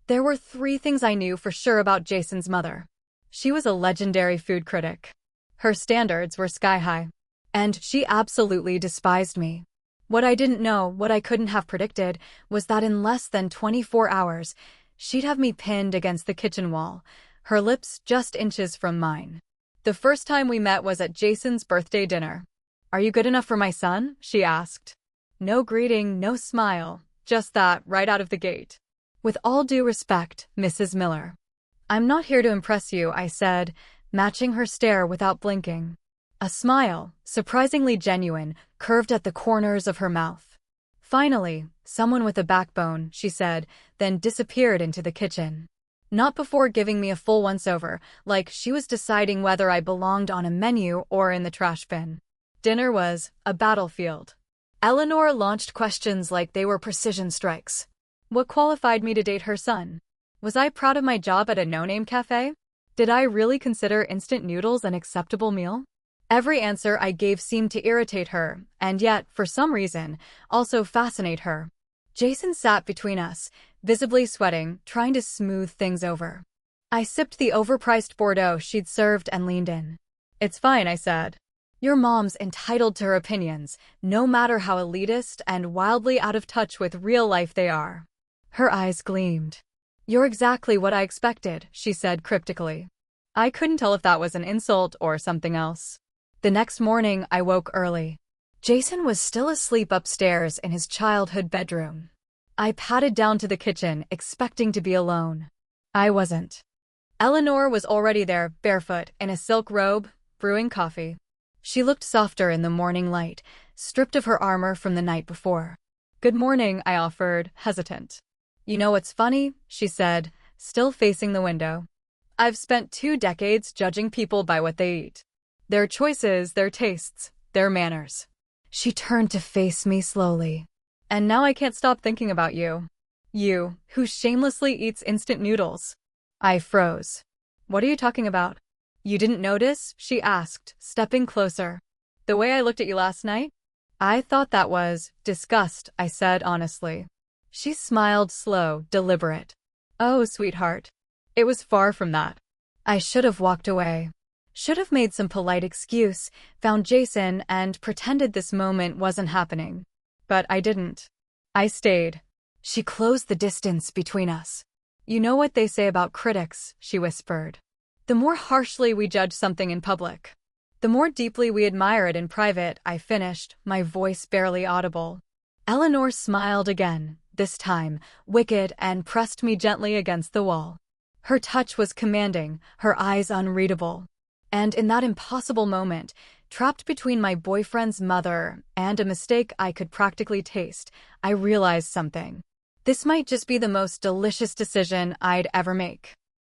There were 3 things I knew for sure about Jason's mother. She was a legendary food critic. Her standards were sky high. And she absolutely despised me. What I didn't know, what I couldn't have predicted, was that in less than 24 hours, she'd have me pinned against the kitchen wall, her lips just inches from mine. The first time we met was at Jason's birthday dinner. "Are you good enough for my son?" she asked. No greeting, no smile, just that right out of the gate. "With all due respect, Mrs. Miller." "I'm not here to impress you," I said, matching her stare without blinking. A smile, surprisingly genuine, curved at the corners of her mouth. "Finally, someone with a backbone," she said, then disappeared into the kitchen. Not before giving me a full once-over, like she was deciding whether I belonged on a menu or in the trash bin. Dinner was a battlefield. Eleanor launched questions like they were precision strikes. What qualified me to date her son? Was I proud of my job at a no-name cafe? Did I really consider instant noodles an acceptable meal? Every answer I gave seemed to irritate her, and yet, for some reason, also fascinate her. Jason sat between us, visibly sweating, trying to smooth things over. I sipped the overpriced Bordeaux she'd served and leaned in. "It's fine," I said. "Your mom's entitled to her opinions, no matter how elitist and wildly out of touch with real life they are." Her eyes gleamed. "You're exactly what I expected," she said cryptically. I couldn't tell if that was an insult or something else. The next morning, I woke early. Jason was still asleep upstairs in his childhood bedroom. I padded down to the kitchen, expecting to be alone. I wasn't. Eleanor was already there, barefoot, in a silk robe, brewing coffee. She looked softer in the morning light, stripped of her armor from the night before. "Good morning," I offered, hesitant. "You know what's funny?" she said, still facing the window. "I've spent 2 decades judging people by what they eat. Their choices, their tastes, their manners." She turned to face me slowly. "And now I can't stop thinking about you. You, who shamelessly eats instant noodles." I froze. "What are you talking about?" "You didn't notice?" she asked, stepping closer. "The way I looked at you last night?" "I thought that was disgust," I said honestly. She smiled, slow, deliberate. "Oh, sweetheart. It was far from that." I should have walked away. Should have made some polite excuse, found Jason, and pretended this moment wasn't happening. But I didn't. I stayed. She closed the distance between us. "You know what they say about critics," she whispered. "The more harshly we judge something in public, the more deeply we admire it in private," I finished, my voice barely audible. Eleanor smiled again, this time, wicked, and pressed me gently against the wall. Her touch was commanding, her eyes unreadable. And in that impossible moment, trapped between my boyfriend's mother and a mistake I could practically taste, I realized something. This might just be the most delicious decision I'd ever make.